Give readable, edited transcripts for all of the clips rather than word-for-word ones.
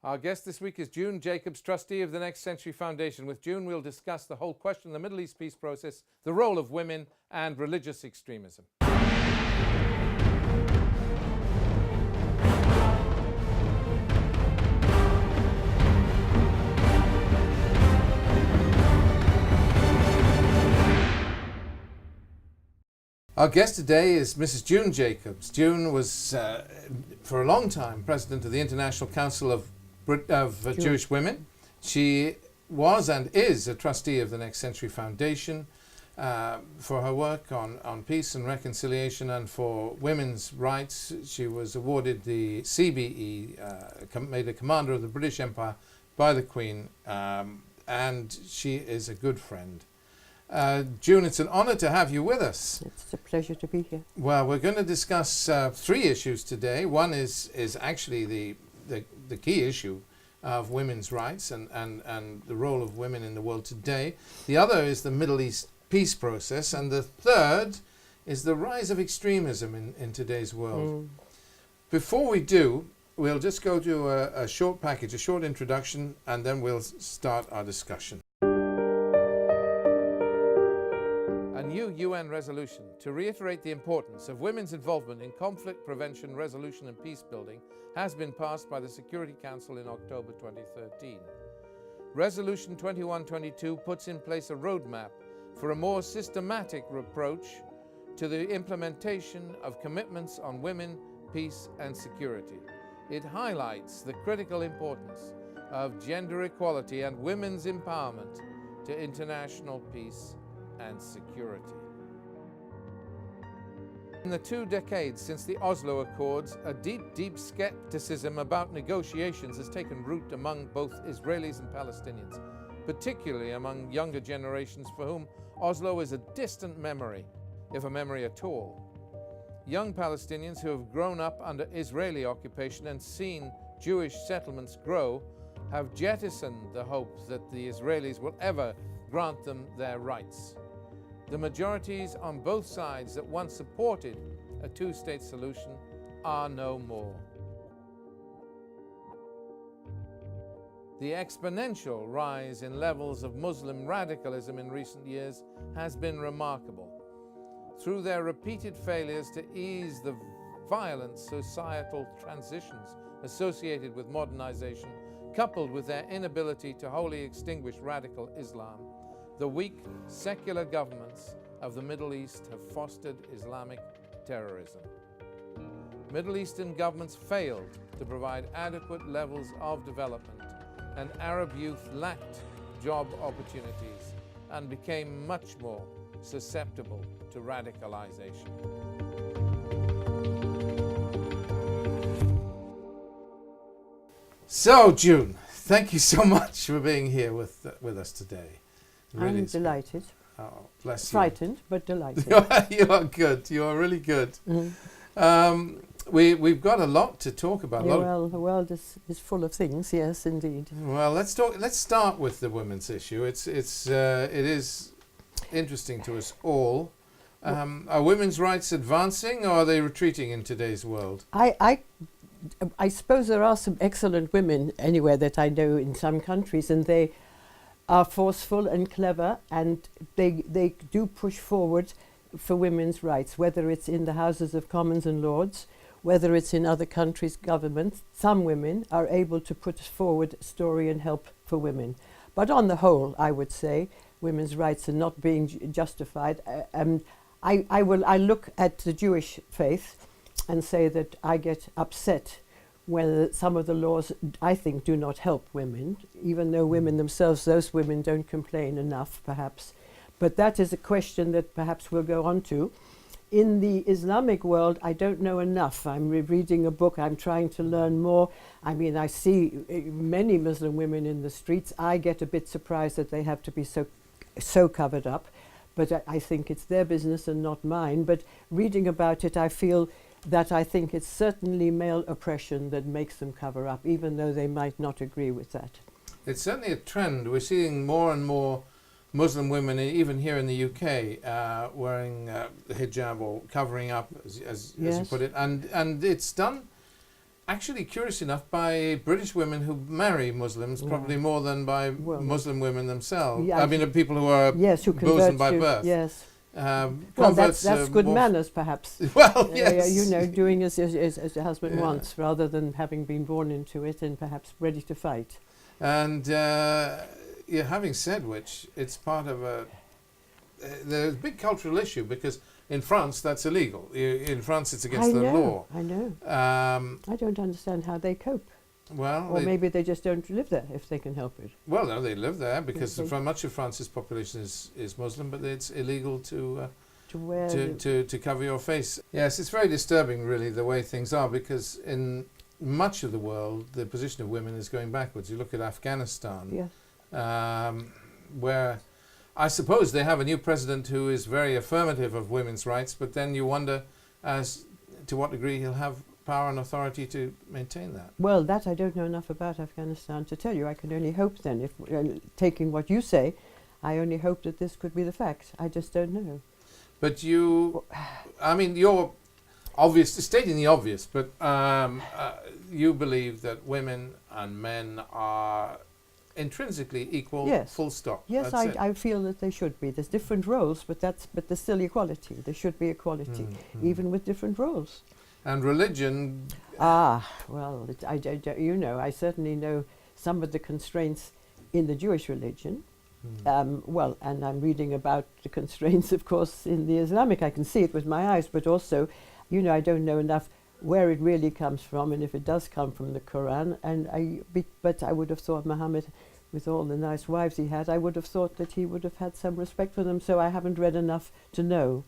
Our guest this week is June Jacobs, trustee of the Next Century Foundation. With June, we'll discuss the whole question of the Middle East peace process, the role of women, and religious extremism. Our guest today is Mrs. June Jacobs. June was, for a long time, president of the International Council of Jewish Women. She was and is a trustee of the Next Century Foundation for her work on peace and reconciliation and for women's rights. She was awarded the CBE, made a commander of the British Empire by the Queen, and she is a good friend. June, it's an honor to have you with us. It's a pleasure to be here. Well, we're going to discuss three issues today. One is actually the key issue of women's rights and the role of women in the world today. The other is the Middle East peace process. And the third is the rise of extremism in today's world. Before we do, we'll just go to a short package, a short introduction, and then we'll start our discussion. A new UN resolution to reiterate the importance of women's involvement in conflict prevention, resolution and peace building has been passed by the Security Council in October 2013. Resolution 2122 puts in place a roadmap for a more systematic approach to the implementation of commitments on women, peace and security. It highlights the critical importance of gender equality and women's empowerment to international peace and security. In the 2 decades since the Oslo Accords, a deep skepticism about negotiations has taken root among both Israelis and Palestinians, particularly among younger generations for whom Oslo is a distant memory, if a memory at all. Young Palestinians who have grown up under Israeli occupation and seen Jewish settlements grow have jettisoned the hopes that the Israelis will ever grant them their rights. The majorities on both sides that once supported a two-state solution are no more. The exponential rise in levels of Muslim radicalism in recent years has been remarkable. Through their repeated failures to ease the violent societal transitions associated with modernization, coupled with their inability to wholly extinguish radical Islam, the weak secular governments of the Middle East have fostered Islamic terrorism. Middle Eastern governments failed to provide adequate levels of development, and Arab youth lacked job opportunities and became much more susceptible to radicalization. So, June, thank you so much for being here with us today. Really I'm delighted. Oh, bless you. Frightened, but delighted. You are good. You are really good. We've got a lot to talk about. Yeah, well, the world is full of things. Yes, indeed. Well, let's start with the women's issue. It is interesting to us all. Are women's rights advancing, or are they retreating in today's world? I suppose there are some excellent women anywhere that I know in some countries, and they are forceful and clever, and they do push forward for women's rights, whether it's in the Houses of Commons and Lords, whether it's in other countries' governments. Some women are able to put forward a story and help for women. But on the whole, I would say women's rights are not being justified. I look at the Jewish faith and say that I get upset when some of the laws, I think, do not help women, even though women themselves, those women don't complain enough, perhaps. But that is a question that perhaps we'll go on to. In the Islamic world, I don't know enough. I'm reading a book, I'm trying to learn more. I mean, I see many Muslim women in the streets. I get a bit surprised that they have to be so covered up. But I think it's their business and not mine. But reading about it, I feel that I think it's certainly male oppression that makes them cover up, even though they might not agree with that. It's certainly a trend. We're seeing more and more Muslim women, even here in the UK, wearing the hijab or covering up, as you put it, and it's done actually, curious enough, by British women who marry Muslims, probably more than by Well, Muslim women themselves. yeah, I mean, people who are yes, who Muslim convert by to, birth. yes. Well, Converts, that's good more manners, perhaps. well, yes. You know, doing as the husband Yeah. wants, rather than having been born into it and perhaps ready to fight. And yeah, having said which, it's part of there's a big cultural issue because in France that's illegal. In France it's against the law. I know. I don't understand how they cope. Well, Or maybe they just don't live there if they can help it. well, no, they live there because Okay. much of France's population is Muslim, but it's illegal to To wear to cover your face. Yes, it's very disturbing, really, the way things are, because in much of the world, the position of women is going backwards. You look at Afghanistan, where I suppose they have a new president who is very affirmative of women's rights, but then you wonder as to what degree he'll have power and authority to maintain that. Well, that I don't know enough about Afghanistan to tell you. I can only hope then, if taking what you say, I only hope that this could be the fact. I just don't know. But you, I mean, you're stating the obvious, but you believe that women and men are intrinsically equal, Yes. full stop. Yes, That's it. I feel that they should be. There's different roles, but there's still equality. There should be equality, even with different roles. And religion, Well, you know, I certainly know some of the constraints in the Jewish religion. Well, and I'm reading about the constraints, of course, in the Islamic. I can see it with my eyes, but also, you know, I don't know enough where it really comes from, and if it does come from the Quran. But I would have thought Muhammad, with all the nice wives he had, I would have thought that he would have had some respect for them. So I haven't read enough to know.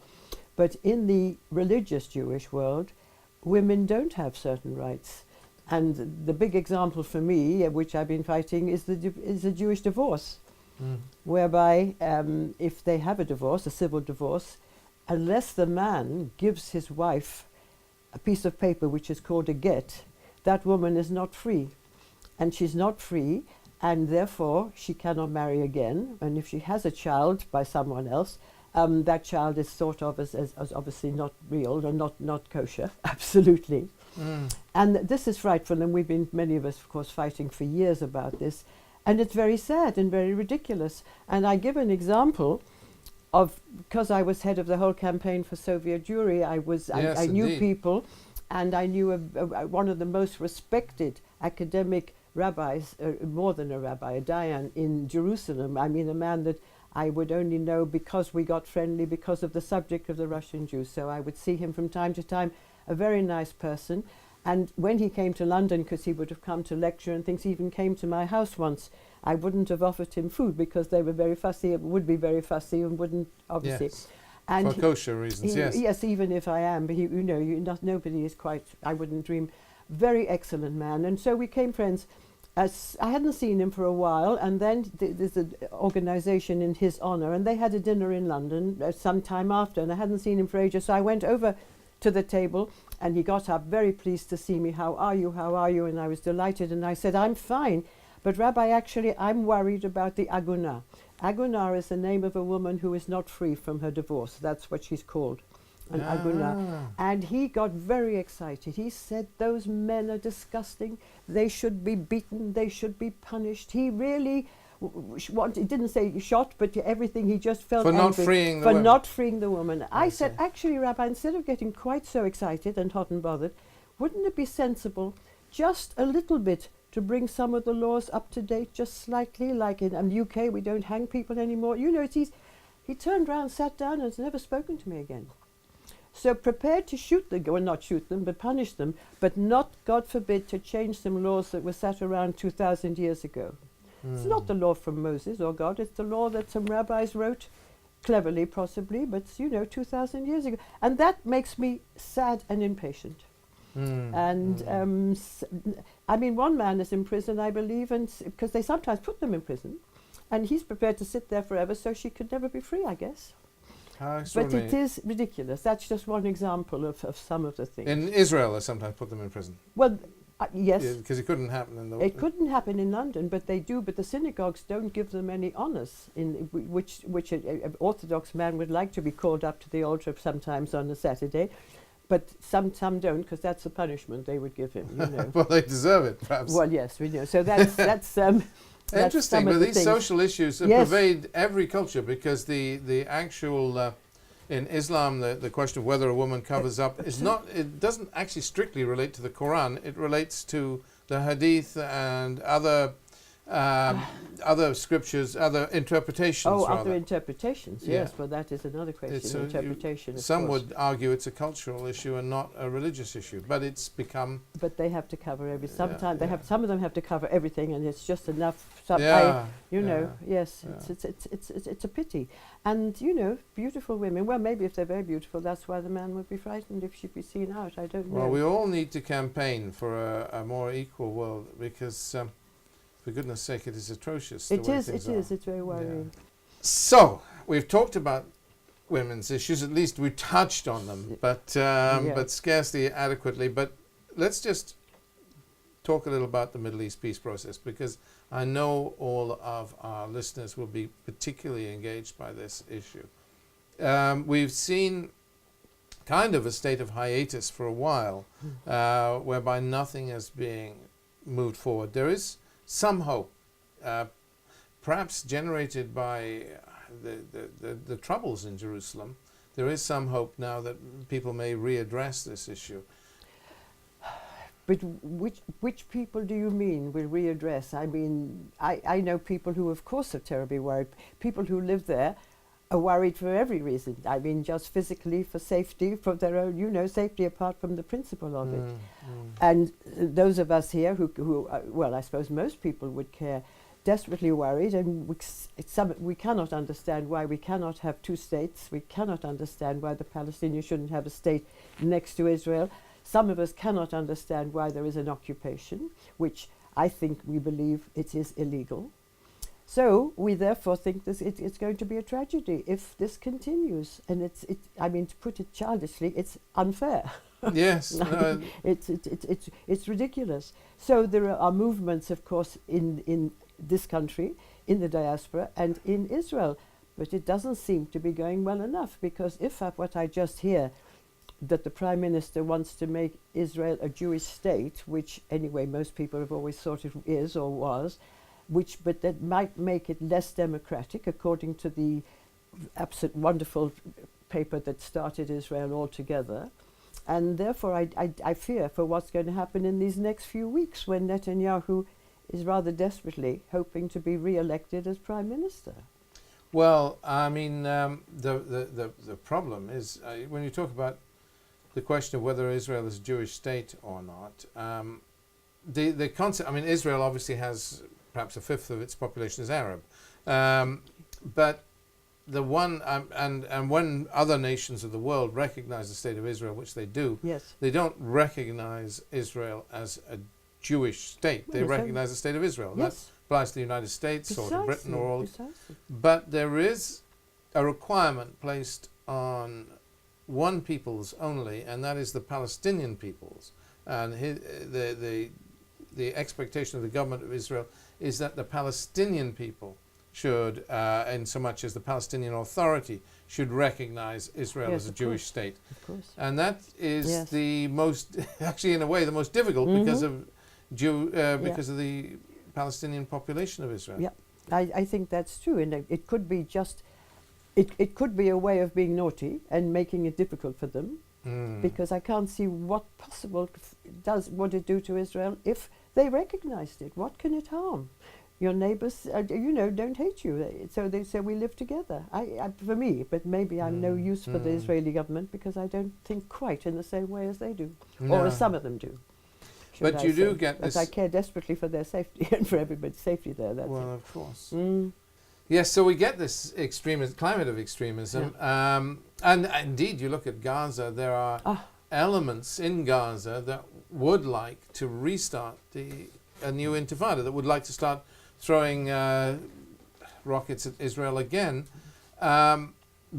But in the religious Jewish world, women don't have certain rights. And the big example for me, which I've been fighting, is the Jewish divorce, whereby if they have a divorce, a civil divorce, unless the man gives his wife a piece of paper which is called a get, that woman is not free. And she's not free, and therefore she cannot marry again. And if she has a child by someone else, that child is thought of as obviously not real or not kosher, absolutely. And this is frightful, and we've been, many of us, of course, fighting for years about this. And it's very sad and very ridiculous. And I give an example of, because I was head of the whole campaign for Soviet Jewry, I knew indeed. people, and I knew one of the most respected academic rabbis, more than a rabbi, a dayan in Jerusalem. I mean, a man that I would only know because we got friendly because of the subject of the Russian Jews. So I would see him from time to time, a very nice person. And when he came to London, because he would have come to lecture and things, he even came to my house once. I wouldn't have offered him food because they were very fussy, would be very fussy, and wouldn't, obviously. yes, And for kosher reasons, yes. Yes, even if I am, but you know, nobody is quite, I wouldn't dream. Very excellent man. And so we became friends. As I hadn't seen him for a while, and then there's an organisation in his honour, and they had a dinner in London some time after, and I hadn't seen him for ages, so I went over to the table, and he got up, very pleased to see me. How are you? How are you? And I was delighted, and I said, I'm fine, but Rabbi, actually, I'm worried about the Agunah. Agunah is the name of a woman who is not free from her divorce. That's what she's called, an Agunah. And he got very excited. He said, those men are disgusting. They should be beaten. They should be punished. He really he didn't say shot, but everything. He just felt For not angry freeing the for women. not freeing the woman. I said, see. actually, Rabbi, instead of getting quite so excited and hot and bothered, wouldn't it be sensible just a little bit to bring some of the laws up to date, just slightly, like in the UK, we don't hang people anymore. You know, he turned around, sat down, and has never spoken to me again. So prepared to shoot well, not shoot them, but punish them, but not, God forbid, to change some laws that were set around 2,000 years ago. It's not the law from Moses or God, it's the law that some rabbis wrote, cleverly possibly, but, you know, 2,000 years ago. And that makes me sad and impatient. And I mean, one man is in prison, I believe, and because they sometimes put them in prison, and he's prepared to sit there forever, so she could never be free, I guess. But it is ridiculous. That's just one example of some of the things. In Israel, they sometimes put them in prison. Well, yes. Because it couldn't happen in the... It couldn't happen in London, but they do. But the synagogues don't give them any honours, in which an Orthodox man would like to be called up to the altar sometimes on a Saturday. but some don't, because that's the punishment they would give him. You know. Well, they deserve it, perhaps. Well, yes, we know. So that's that's Interesting, some but of the these things. social issues Yes. pervade every culture, because the actual in Islam, the question of whether a woman covers up is not. It doesn't actually strictly relate to the Quran. It relates to the Hadith and other scriptures, other interpretations. Oh, rather. other interpretations. Yeah. Yes, well, that is another question. It's Interpretation. Of some course. would argue it's a cultural issue and not a religious issue, but it's become. But they have to cover every. Sometimes they yeah. have. Some of them have to cover everything, and it's just enough. You know. Yes, yeah. it's a pity. And you know, beautiful women. Well, maybe if they're very beautiful, that's why the man would be frightened if she'd be seen out. I don't know. Well, we all need to campaign for a more equal world, because, for goodness' sake, it is atrocious. the It way is. things It are. is. It's very worrying. So we've talked about women's issues. At least we touched on them, but Yeah. but scarcely adequately. But let's just talk a little about the Middle East peace process, because I know all of our listeners will be particularly engaged by this issue. We've seen kind of a state of hiatus for a while, whereby nothing is being moved forward. There is some hope, perhaps generated by the troubles in Jerusalem. There is some hope now that people may readdress this issue. But which people do you mean will readdress? I mean, I know people who, of course, are terribly worried. People who live there are worried for every reason. I mean, just physically, for safety, for their own, you know, safety apart from the principle of it. And those of us here who well, I suppose most people would care, desperately worried, and we cannot understand why we cannot have two states. We cannot understand why the Palestinians shouldn't have a state next to Israel. Some of us cannot understand why there is an occupation, which I think we believe it is illegal. So we therefore think it's going to be a tragedy if this continues. And I mean, to put it childishly, it's unfair. Yes. It's ridiculous. So there are movements, of course, in this country, in the diaspora, and in Israel. But it doesn't seem to be going well enough, because if what I just hear, that the Prime Minister wants to make Israel a Jewish state, which anyway most people have always thought it is or was, but that might make it less democratic, according to the absolute wonderful paper that started Israel altogether. And therefore I fear for what's going to happen in these next few weeks, when Netanyahu is rather desperately hoping to be re-elected as Prime Minister. Well, I mean, the problem is when you talk about the question of whether Israel is a Jewish state or not, the concept. I mean, Israel obviously has perhaps a fifth of its population is Arab, but the one and when other nations of the world recognize the state of Israel, which they do, Yes. they don't recognize Israel as a Jewish state. They Well, recognize the state of Israel. And Yes. that applies to the United States or to Britain or all. Precisely. But there is a requirement placed on one peoples only, and that is the Palestinian peoples. And the expectation of the government of Israel is that the Palestinian people should, in so much as the Palestinian Authority, should recognize Israel Yes, as a of Jewish course. state. Of course. And that is Yes. the most, actually in a way, the most difficult because of because of the Palestinian population of Israel. Yeah, I think that's true, and it could be just, it could be a way of being naughty and making it difficult for them, because I can't see what would it do to Israel if they recognized it. What can it harm? Your neighbors, don't hate you, so they say we live together. For me, but maybe I'm no use for the Israeli government, because I don't think quite in the same way as they do, or as some of them do. But should you I do say. get But this. I care desperately for their safety and for everybody's safety there. That's Well, of course. it. Yes, so we get this climate of extremism. And indeed, you look at Gaza, there are elements in Gaza that would like to restart a new intifada, that would like to start throwing rockets at Israel again,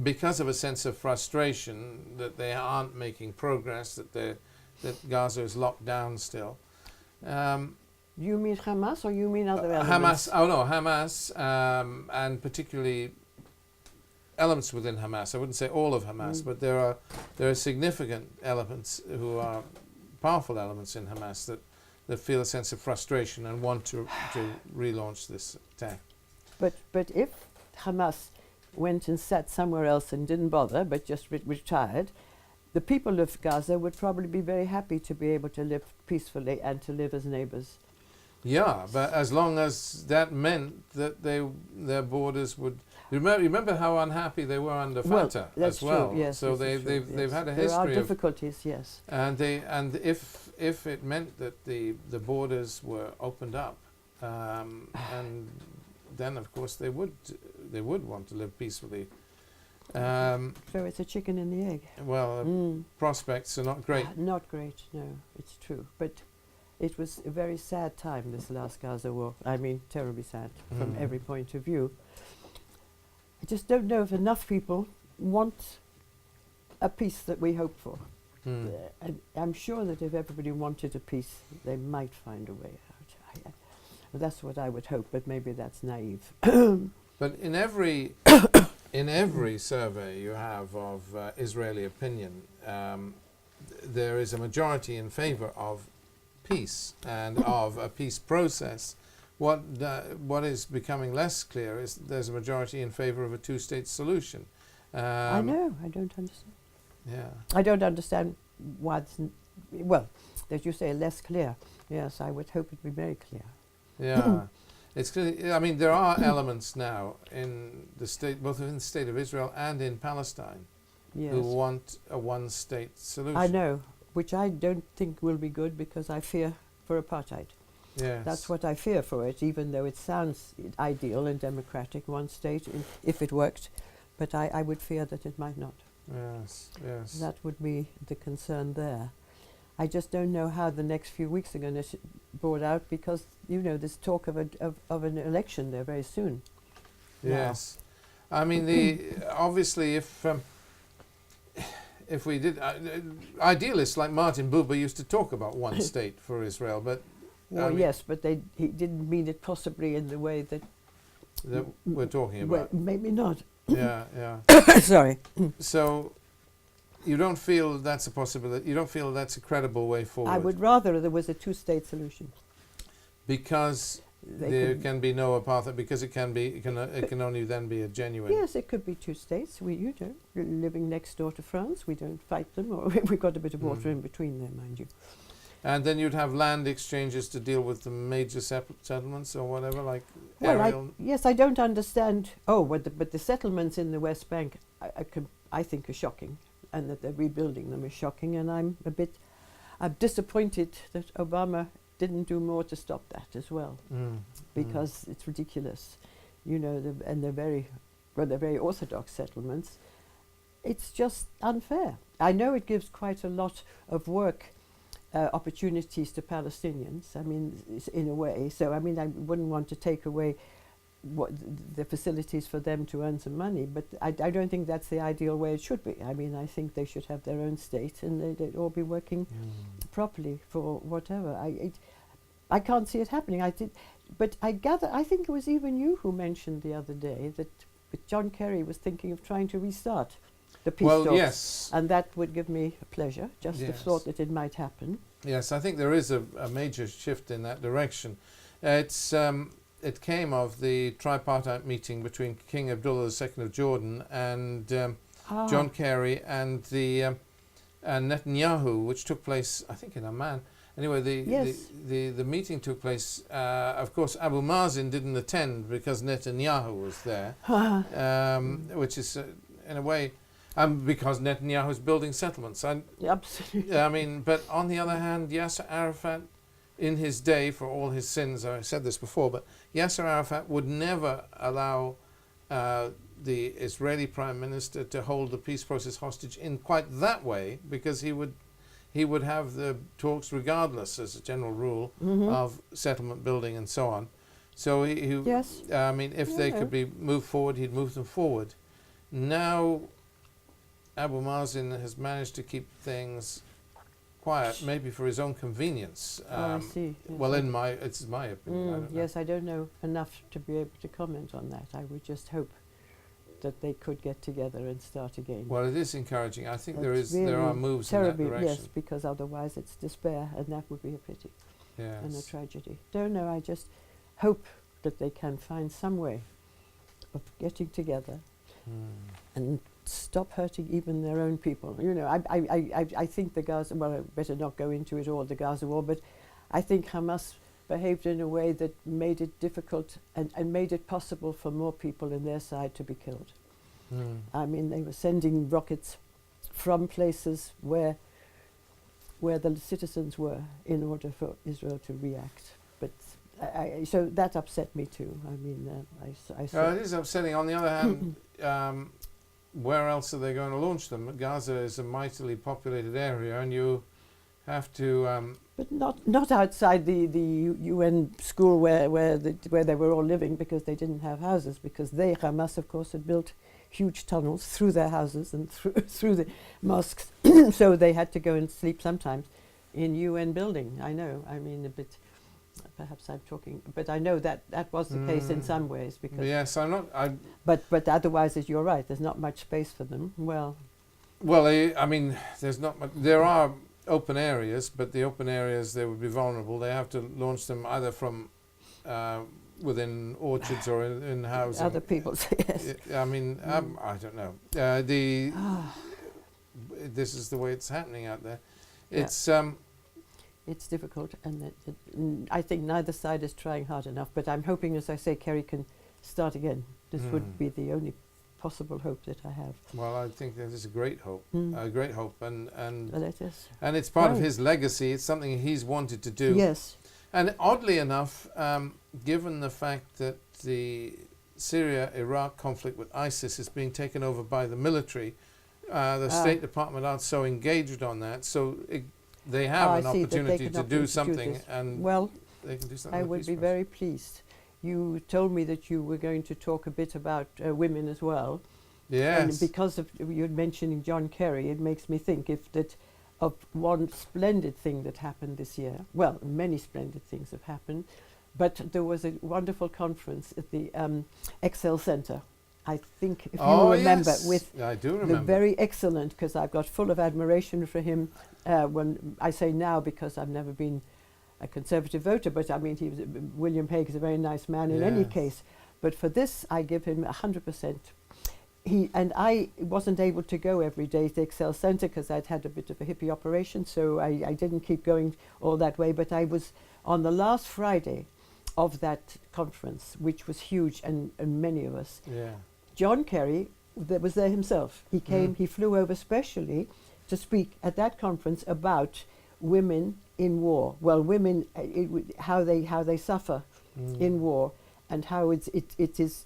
because of a sense of frustration that they aren't making progress, that Gaza is locked down still. You mean Hamas, or you mean other elements? Hamas, and particularly elements within Hamas. I wouldn't say all of Hamas, but there are significant elements who are powerful elements in Hamas that feel a sense of frustration and want to relaunch this attack. But if Hamas went and sat somewhere else and didn't bother, but just retired, the people of Gaza would probably be very happy to be able to live peacefully and to live as neighbors. Yeah, but as long as that meant that their borders would. Remember how unhappy they were under Fatah that's as well. True, yes, so they've had a history there are difficulties, yes. And if it meant that the borders were opened up, and then of course they would want to live peacefully. So it's a chicken and the egg. Well, prospects are not great. Not great, no, it's true. But it was a very sad time, this last Gaza war. I mean, terribly sad from every point of view. I just don't know if enough people want a peace that we hope for. I'm sure that if everybody wanted a peace, they might find a way out. That's what I would hope, but maybe that's naive. But in every survey you have of Israeli opinion, there is a majority in favor of peace and of a peace process. What is becoming less clear is there's a majority in favor of a two-state solution. I know, I don't understand. Yeah. I don't understand why it's, well, as you say, less clear. Yes, I would hope it'd be very clear. Yeah. It's clear, I mean, there are elements now in the state, both in the state of Israel and in Palestine, Yes. who want a one-state solution. I know, which I don't think will be good because I fear for apartheid. Yes. That's what I fear for it, even though it sounds ideal and democratic, one state, if it worked. But I would fear that it might not. Yes, yes. That would be the concern there. I just don't know how the next few weeks are going to brought out because, you know, there's talk of an election there very soon. Yes. I mean, obviously, if we did, idealists like Martin Buber used to talk about one state for Israel, but Well, I mean, yes, but he didn't mean it possibly in the way that we're talking well, about. maybe not. Yeah, yeah. Sorry. So you don't feel that's a possibility. You don't feel that's a credible way forward. I would rather there was a two-state solution. Because there can be no apartheid. Because it can only then be a genuine. Yes, it could be two states. We're living next door to France. We don't fight them, or we've got a bit of water in between there, mind you. And then you'd have land exchanges to deal with the major settlements or whatever, like Well, aerial. yes, I don't understand. Oh, but the settlements in the West Bank, I think, are shocking, and that they're rebuilding them is shocking. And I'm disappointed that Obama didn't do more to stop that as well, because it's ridiculous, you know. And they're very orthodox settlements. It's just unfair. I know it gives quite a lot of work. Opportunities to Palestinians, I mean, in a way. So, I mean, I wouldn't want to take away the facilities for them to earn some money, but I don't think that's the ideal way it should be. I mean, I think they should have their own state and they'd all be working properly for whatever. I can't see it happening. But I think it was even you who mentioned the other day that John Kerry was thinking of trying to restart the peace talks. Yes. And that would give me pleasure, just the Yes. thought that it might happen. Yes, I think there is a major shift in that direction. It came of the tripartite meeting between King Abdullah II of Jordan and John Kerry and and Netanyahu, which took place, I think, in Amman. Anyway, the meeting took place. Of course, Abu Mazen didn't attend because Netanyahu was there, which is, in a way, because Netanyahu is building settlements. Absolutely. I mean, but on the other hand, Yasser Arafat, in his day, for all his sins, I said this before, but Yasser Arafat would never allow the Israeli Prime Minister to hold the peace process hostage in quite that way, because he would have the talks regardless, as a general rule, of settlement building and so on. So Yes. I mean, if they could be moved forward, he'd move them forward. Now, Abu Mazen has managed to keep things quiet, maybe for his own convenience. I see. Yes, Well, it's my opinion. I don't know. Yes, I don't know enough to be able to comment on that. I would just hope that they could get together and start again. Well, it is encouraging. I think there It's are really moves in that terribly, direction. yes, because otherwise it's despair, and that would be a pity and a Yes. tragedy. Don't know. I just hope that they can find some way of getting together and stop hurting even their own people. You know, I think the Gaza. Well, I better not go into it all, the Gaza war, but I think Hamas behaved in a way that made it difficult and made it possible for more people in their side to be killed. I mean, they were sending rockets from places where the citizens were in order for Israel to react. But so that upset me too. I mean, I saw It is upsetting. On the other hand, where else are they going to launch them? Gaza is a mightily populated area, and you have to. but not outside the UN school where they were all living, because they didn't have houses, because Hamas of course had built huge tunnels through their houses and through the mosques, so they had to go and sleep sometimes in UN building. I know. I mean, a bit. Perhaps I'm talking, but I know that was the case in some ways, because. Yes, I'm not. But otherwise, as you're right, there's not much space for them. Well, I mean, there's not much. There are open areas, but the open areas, they would be vulnerable. They have to launch them either from within orchards or in housing. other people's, yes. I mean, I don't know. This is the way it's happening out there. Yeah. It's It's difficult, and I think neither side is trying hard enough. But I'm hoping, as I say, Kerry can start again. This would be the only possible hope that I have. well, I think that is a great hope, and Well, it is. and it's part of Right. his legacy. It's something he's wanted to do. Yes. And oddly enough, given the fact that the Syria-Iraq conflict with ISIS is being taken over by the military, the State Department aren't so engaged on that. So they have an I see that they opportunity can to up do this. something, and Well, they can do something. I with would peace be process. very pleased. You told me that you were going to talk a bit about women as well. And Yes. because of you mentioning John Kerry, it makes me think of one splendid thing that happened this year. Well, many splendid things have happened, but there was a wonderful conference at the Excel Centre. I think, if you remember, yes. with I do the remember. very excellent, because I've got full of admiration for him. When I say now, because I've never been a Conservative voter, but I mean, William Hague is a very nice man in any Yes. case. But for this, I give him 100%. I wasn't able to go every day to the Excel Centre because I'd had a bit of a hippie operation, so I didn't keep going all that way. But I was on the last Friday of that conference, which was huge, and many of us. Yeah. John Kerry was there himself. He came, he flew over specially to speak at that conference about women in war. Well, women, how they suffer in war, and how it is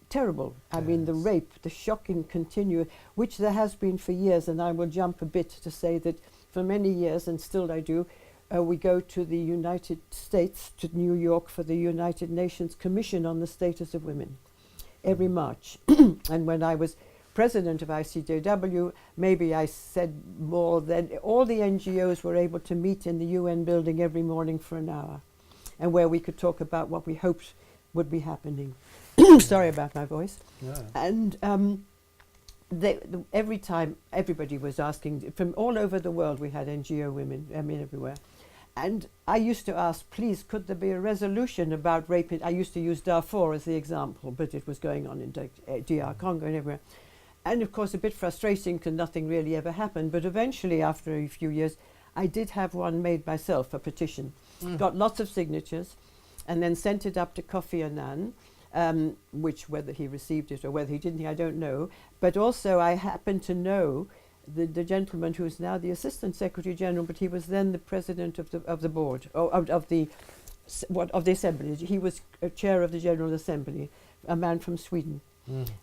terrible. I mean, the Yes. rape, the shocking continue, which there has been for years. And I will jump a bit to say that for many years, and still I do, we go to the United States, to New York, for the United Nations Commission on the Status of Women every March. And when I was president of ICJW, maybe I said more than all the NGOs were able to meet in the UN building every morning for an hour, and where we could talk about what we hoped would be happening. Sorry about my voice. Yeah. And every time everybody was asking, from all over the world we had NGO women, I mean everywhere. And I used to ask, please, could there be a resolution about rape? I used to use Darfur as the example, but it was going on in DR Congo and everywhere. And of course, a bit frustrating because nothing really ever happened. But eventually, after a few years, I did have one made myself, a petition. Got lots of signatures, and then sent it up to Kofi Annan, which whether he received it or whether he didn't, I don't know. But also, I happen to know the gentleman who is now the Assistant Secretary General, but he was then the President of the board, or of the Assembly. He was chair of the General Assembly, a man from Sweden.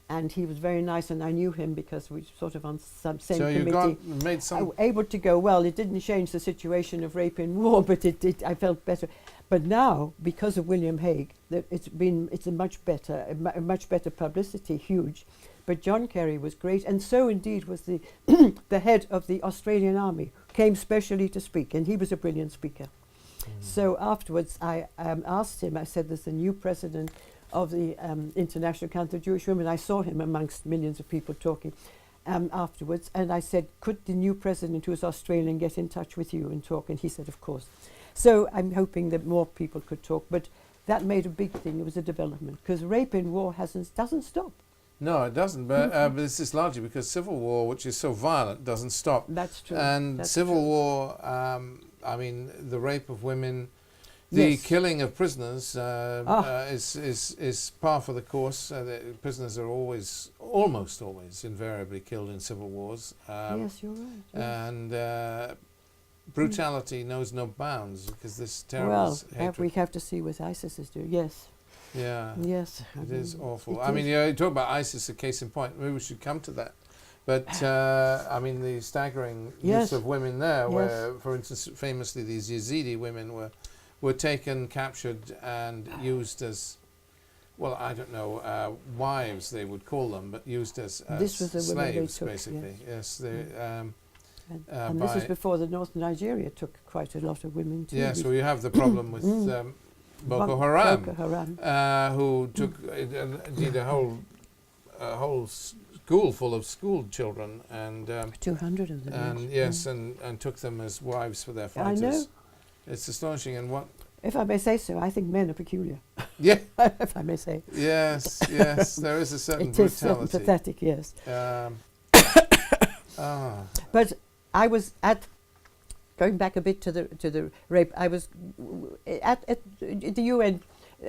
And he was very nice, and I knew him because we sort of on some same So committee. you made some. Able to go, well, it didn't change the situation of rape in war, but I felt better. But now, because of William Hague, it's a much better publicity, huge. But John Kerry was great, and so indeed was the the head of the Australian Army, came specially to speak, and he was a brilliant speaker. So afterwards, I asked him, I said, there's a new president of the International Council of Jewish Women. I saw him amongst millions of people talking afterwards, and I said, could the new president, who is Australian, get in touch with you and talk? And he said, of course. So I'm hoping that more people could talk, but that made a big thing. It was a development, because rape in war doesn't stop. No, it doesn't. But this is largely because civil war, which is so violent, doesn't stop. That's true. And That's civil true. war, I mean, the rape of women, the Yes. killing of prisoners is par for the course. The prisoners are almost always, invariably killed in civil wars. Yes, you're right. Yeah. And brutality knows no bounds because this terrible Well, hatred. we have to see what ISIS is doing. Yes. Yeah. Yes. It is awful. it I mean, is. you talk about ISIS, a case in point. Maybe we should come to that. But I mean, the staggering Yes. use of women there, Yes. where, for instance, famously these Yazidi women were taken, captured, and used as, well, I don't know, wives they would call them, but used as This was the women they slaves, took, basically. Yes, they. And this was before the North Nigeria took quite a lot of women too. Yes, well, you have the problem with Boko Haram. Boko Haram. Who took indeed a whole school full of school children and 200 of them. and yes and took them as wives for their I fighters. know. It's astonishing. And what? If I may say so, I think men are peculiar. Yeah. If I may say. Yes. There is a certain It is certain brutality. pathetic, yes. But I was going back a bit to the rape. I was at the UN.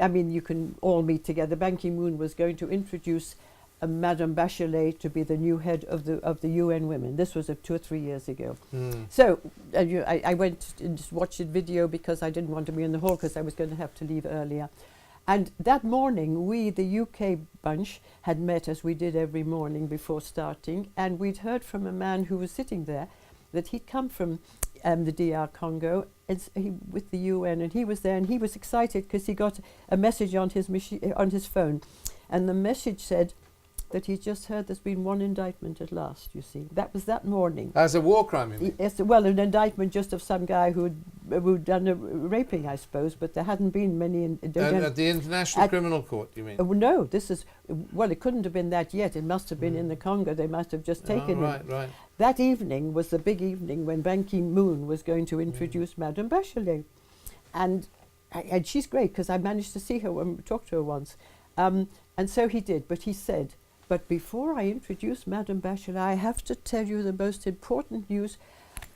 I mean, you can all meet together. Ban Ki-moon was going to introduce Madame Bachelet to be the new head of the UN Women. This was 2 or 3 years ago. So I went and just watched the video because I didn't want to be in the hall because I was going to have to leave earlier. And that morning, we, the UK bunch, had met as we did every morning before starting, and we'd heard from a man who was sitting there that he'd come from the DR Congo with the UN, and he was there, and he was excited because he got a message on his phone, and the message said that he just heard there's been one indictment at last. You see, that was that morning. As a war crime, you mean? Yes, well, an indictment just of some guy who'd done a raping, I suppose, but there hadn't been many. At the International Criminal Court, you mean? No, this is, well, it couldn't have been that yet. It must have been in the Congo. They must have just taken him. Right. That evening was the big evening when Ban Ki-moon was going to introduce Madame Bachelet. And she's great because I managed to see her and talk to her once. And so he did, but he said, but before I introduce Madame Bachelet, I have to tell you the most important news.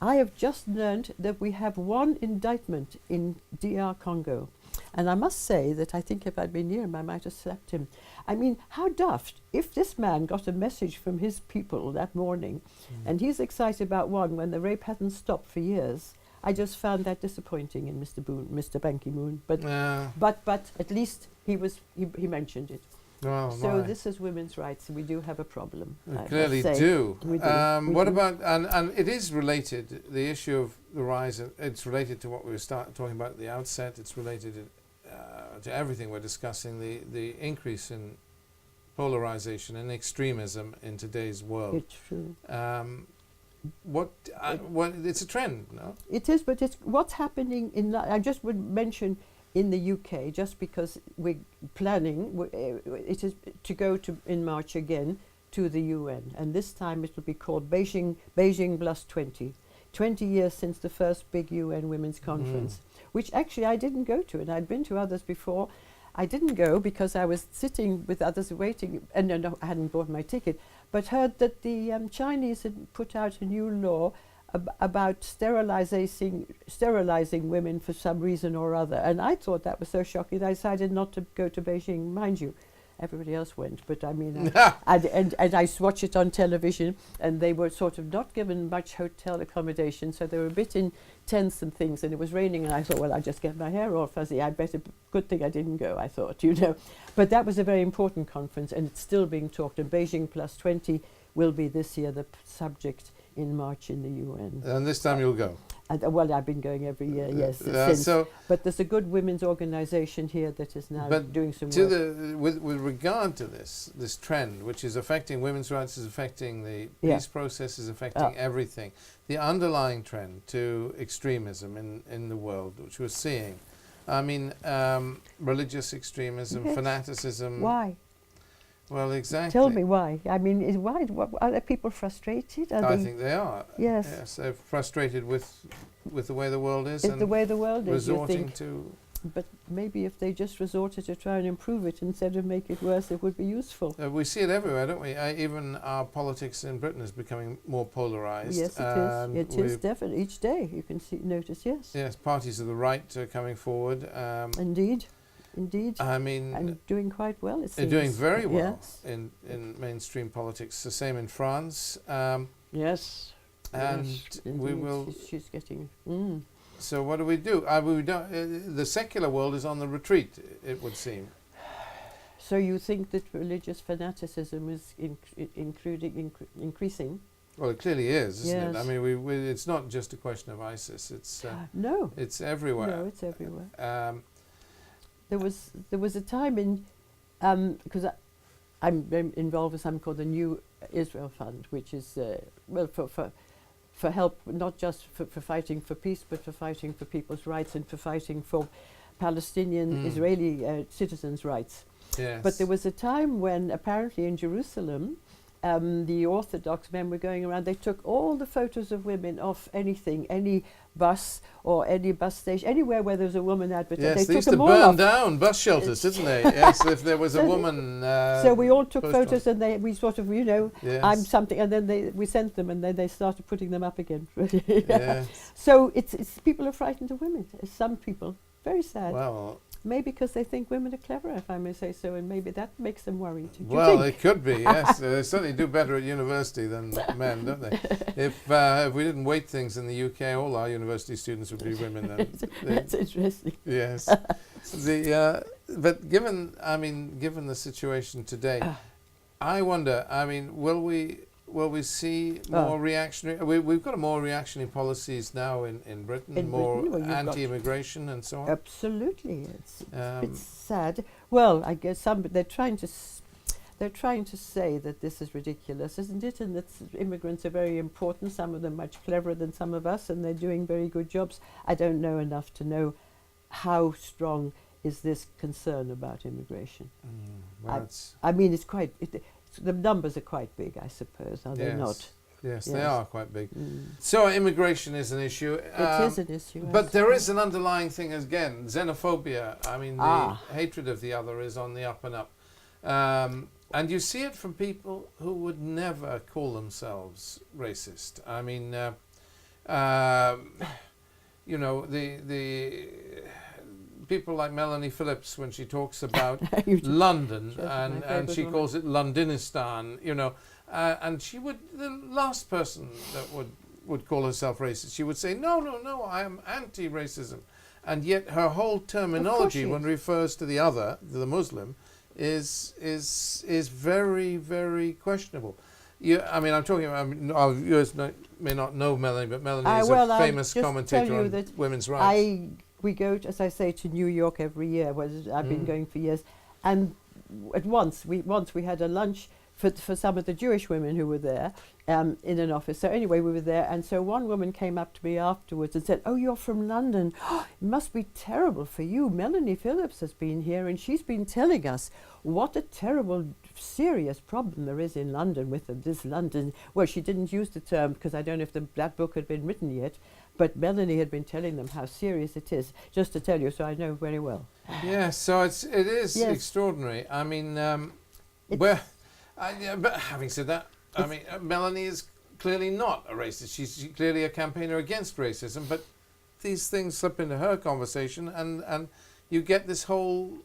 I have just learned that we have one indictment in DR Congo. And I must say that I think if I'd been near him, I might have slapped him. I mean, how daft. If this man got a message from his people that morning, and he's excited about one when the rape hasn't stopped for years, I just found that disappointing in Mr. Ban Ki-moon. But at least he mentioned it. Oh, so my. this is women's rights. We do have a problem. We I clearly must say. do. We do. What about, and it is related, the issue of the rise, it's related to what we were talking about at the outset. It's related to everything we're discussing, the increase in polarization and extremism in today's world. It's true. It's a trend, no? It is, but it's what's happening I just would mention in the UK, just because we're planning, it is to go in March again to the UN, and this time it will be called Beijing Plus 20. 20 years since the first big UN Women's Conference, which actually I didn't go to, and I'd been to others before. I didn't go because I was sitting with others waiting, and no, I hadn't bought my ticket, but heard that the Chinese had put out a new law about sterilizing women for some reason or other. And I thought that was so shocking that I decided not to go to Beijing. Mind you, everybody else went, but I mean, and I watched it on television, and they were sort of not given much hotel accommodation, so they were a bit in tents and things, and it was raining, and I thought, well, I just get my hair all fuzzy. Good thing I didn't go, I thought, you know. But that was a very important conference, and it's still being talked, and Beijing Plus 20 will be this year the subject in March in the UN. And this time you'll go? And well, I've been going every year, yes, since. So, But there's a good women's organisation here that is now but doing some to work. with regard to this trend, which is affecting women's rights, is affecting the Yeah. peace process, is affecting everything. The underlying trend to extremism in the world, which we're seeing, I mean, religious extremism, Yes. fanaticism. Why? Well, exactly. Tell me why. I mean, why? Are there people frustrated? Are I they, think they are. Yes. Yes, they're frustrated with the way the world is, is and the way the world is, you resorting think? to. But maybe if they just resorted to try and improve it instead of make it worse, it would be useful. We see it everywhere, don't we? Even our politics in Britain is becoming more polarised. Yes, it is. It is definitely. Each day you can notice, yes. Yes, parties of the right are coming forward. Indeed. Indeed. I mean, And doing quite well, it they're seems. doing very well Yes. in mainstream politics. The same in France. Yes. And Yes, we indeed. will. She's getting. So what do? We don't. The secular world is on the retreat, it would seem. So you think that religious fanaticism is increasing? Well, it clearly is, isn't it? I Yes. mean, it's not just a question of ISIS. It's No. it's everywhere. No, it's everywhere. Um, There was a time in, because I'm involved with something called the New Israel Fund, which is well for help, not just for fighting for peace, but for fighting for people's rights and for fighting for Palestinian Israeli citizens' rights. yes. But there was a time when apparently in Jerusalem, the Orthodox men were going around. They took all the photos of women off anything, any bus or any bus station, anywhere where there was a woman advertised. Yes, they they took used to them all burn off. down bus shelters, didn't they? Yes, if there was a So woman. So we all took posted on- photos, and we sort of, Yes. I'm something, and then we sent them, and then they started putting them up again. Yes. So it's people are frightened of women. Some people, very sad. Well, Maybe because they think women are clever, if I may say so, and maybe that makes them worried. Do you well, think? it could be. Yes, they certainly do better at university than men, don't they? If we didn't weight things in the UK, all our university students would be women. Then. That's interesting. Yes. But given the situation today, I wonder. I mean, will we see more reactionary? We've got more reactionary policies now in Britain, In more Britain, well, you've got- anti-immigration and so on. Absolutely, it's Um, sad. Well, I guess they're trying to say that this is ridiculous, isn't it? And that immigrants are very important. Some of them much cleverer than some of us, and they're doing very good jobs. I don't know enough to know how strong is this concern about immigration. well, it's, I mean, the numbers are quite big, I suppose, are they yes, not? yes, they Yes. are quite big. So immigration is an issue. It is an issue. I But there is suppose. an underlying thing again, xenophobia. I mean, the hatred of the other is on the up and up. And you see it from people who would never call themselves racist. I mean, the people like Melanie Phillips, when she talks about London, Just my and favourite she woman. calls it Londonistan, and she would, the last person that would call herself racist, she would say, no, I am anti-racism. And yet her whole terminology she when is. it refers to the other, to the Muslim, is very, very questionable. I'm talking about, our viewers may not know Melanie, but Melanie is well, a I'll famous just commentator tell you on that women's rights. We go, as I say, to New York every year. I've been going for years, and once we had a lunch for some of the Jewish women who were there in an office. So anyway, we were there, and so one woman came up to me afterwards and said, "Oh, you're from London. It must be terrible for you. Melanie Phillips has been here, and she's been telling us what a terrible, serious problem there is in London with this London." Well, she didn't use the term because I don't know if that book had been written yet, but Melanie had been telling them how serious it is. Just to tell you, so I know very well. Yes, so it is Yes. extraordinary. I mean, but having said that, I mean, Melanie is clearly not a racist. She's clearly a campaigner against racism, but these things slip into her conversation, and you get this whole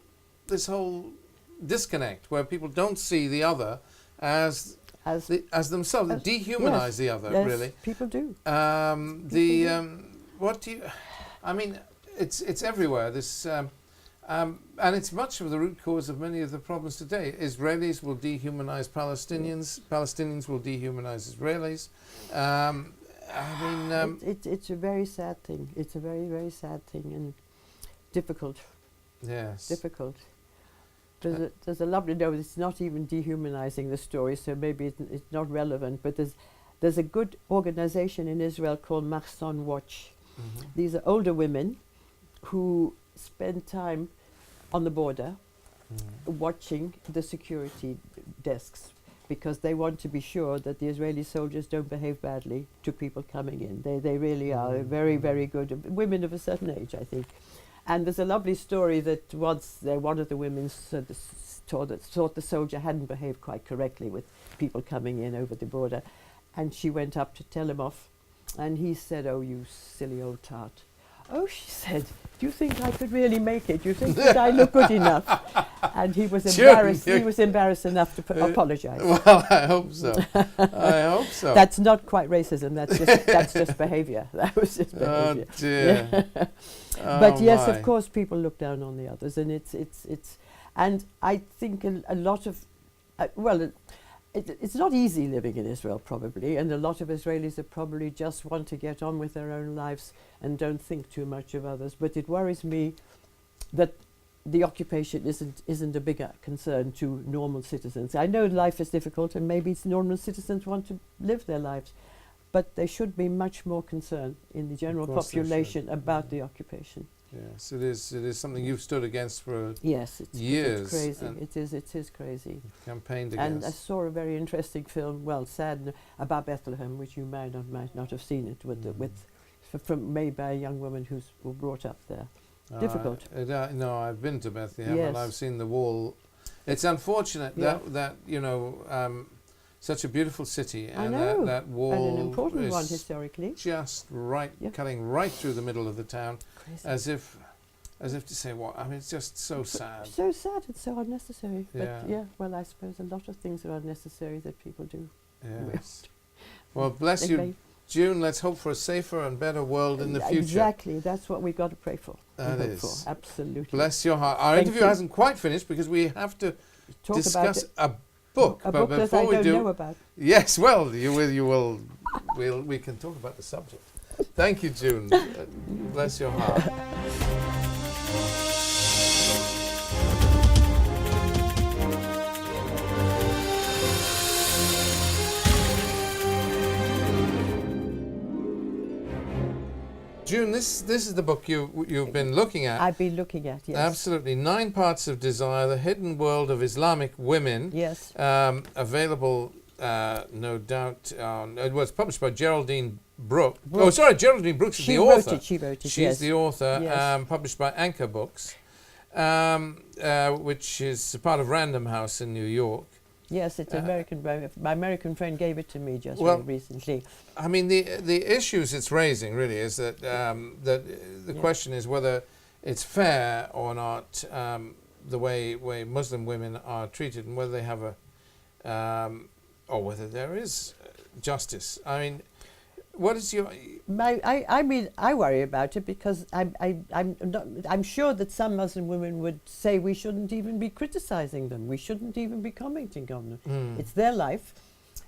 disconnect where people don't see the other as themselves. as- They dehumanize yes, the other, yes, really. people do. What do you? I mean, it's everywhere. This and it's much of the root cause of many of the problems today. Israelis will dehumanize Palestinians. Palestinians will dehumanize Israelis. I mean, It's a very sad thing. It's a very, very sad thing and difficult. yes. Difficult. There's a lovely note. It's not even dehumanizing the story, so maybe it's not relevant. But there's a good organization in Israel called Mahson Watch. Mhm. These are older women who spend time on the border Mm. watching the security desks because they want to be sure that the Israeli soldiers don't behave badly to people coming in. They really are very, very good. Women of a certain age, I think. And there's a lovely story that once one of the women thought the soldier hadn't behaved quite correctly with people coming in over the border. And she went up to tell him off. And he said, "Oh, you silly old tart." "Oh," she said, "do you think I could really make it? Do you think that I look good enough?" And he was Sure, embarrassed. yeah. He was embarrassed enough to apologize. Well, I hope so. I hope so. That's not quite racism. That's just behavior. That was just Oh behavior. dear. Oh, But yes, my. of course, people look down on the others, and it's, and I think a lot of, it's not easy living in Israel probably, and a lot of Israelis are probably just want to get on with their own lives and don't think too much of others. But it worries me that the occupation isn't a bigger concern to normal citizens. I know life is difficult, and maybe normal citizens want to live their lives, but they should be much more concerned in the general course they population should. about the occupation. Yes, it is. It is something you've stood against for Yes, years it's crazy. and it is crazy. campaigned And I against. saw a very interesting film, well, sad, about Bethlehem, which you might not have seen it, made by a young woman who was brought up there. Difficult. No, I've been to Bethlehem Yes. and I've seen the wall. It's unfortunate Yeah. that such a beautiful city I and know. that wall And an important one is historically. just Yeah. cutting right through the middle of the town, Crazy. as if to say what? I mean, it's just so sad. So sad, it's so unnecessary. Yeah. But yeah, well, I suppose a lot of things are unnecessary that people do. Yes. Well, bless They you, may- June. Let's hope for a safer and better world in the future. Exactly, that's what we've got to pray for. That and hope is. for. Absolutely. Bless your heart. Our Thank interview you. hasn't quite finished because we have to Talk discuss about a book. a but book that before I we don't do, know about. yes, well, we can talk about the subject. Thank you, June. Bless your heart. June, this is the book you've been looking at. I've been looking at, yes. Absolutely. 9 Parts of Desire, The Hidden World of Islamic Women. Yes. Available, no doubt, it was published by Geraldine Brooks. Oh, Brooks. sorry, Geraldine Brooks is She the wrote author. it, she wrote it, She's yes. the author, Yes. published by Anchor Books, which is part of Random House in New York. Yes, it's American. My American friend gave it to me just Well, very recently. I mean, the issues it's raising really is that the Yeah. question is whether it's fair or not, the way Muslim women are treated, and whether they have or whether there is justice. I mean, what is your? I mean, I worry about it because I'm sure that some Muslim women would say we shouldn't even be criticizing them. We shouldn't even be commenting on them. It's their life.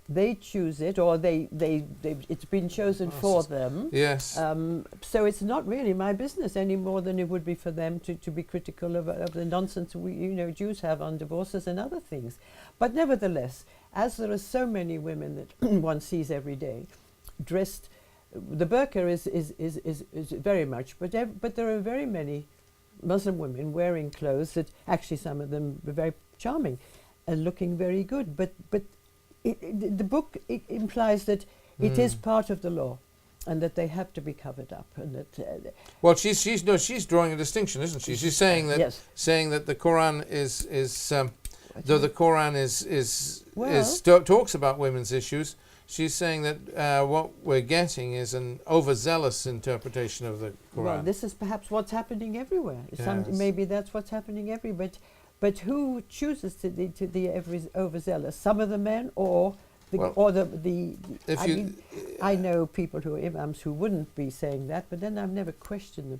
They choose it, or it's been chosen for them. Yes. So it's not really my business any more than it would be for them to be critical of the nonsense Jews have on divorces and other things. But nevertheless, as there are so many women that one sees every day, dressed, the burqa is very much, but there are very many Muslim women wearing clothes that actually some of them are very charming and looking very good. But the book implies that it is part of the law, and that they have to be covered up, and that. Well, she's drawing a distinction, isn't she? She's saying that Yes. the Quran is though the Quran talks about women's issues. She's saying that what we're getting is an overzealous interpretation of the Quran. Well, this is perhaps what's happening everywhere. Yes. Maybe that's what's happening everywhere. But who chooses to be overzealous? Some of the men or Well, or the if I you- mean, I know people who are imams who wouldn't be saying that, but then I've never questioned them.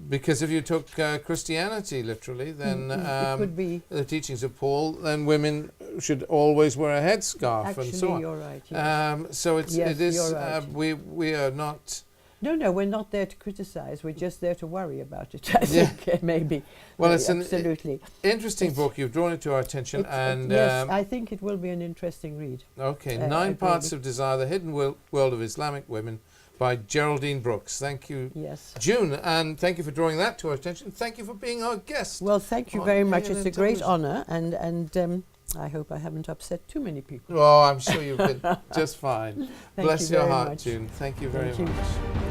Because if you took Christianity literally, then It could be. the teachings of Paul, then women should always wear a headscarf Actually, and so on. you're right. Yes. So it's, Yes, it is. you're right. We are not. No, we're not there to criticize. We're just there to worry about it. I Yeah. think maybe. Well, it's an absolutely interesting It's- book. You've drawn it to our attention, It's- and yes, I think it will be an interesting read. okay, I 9 agree Parts with- of Desire: The Hidden World of Islamic Women by Geraldine Brooks. Thank you, Yes. June, and thank you for drawing that to our attention. Thank you for being our guest. Well, thank you on very much. ANN It's a great Television. honour, and I hope I haven't upset too many people. Oh, I'm sure you've been just fine. Thank Bless you your very heart, much. June. Thank you very Thank you. much.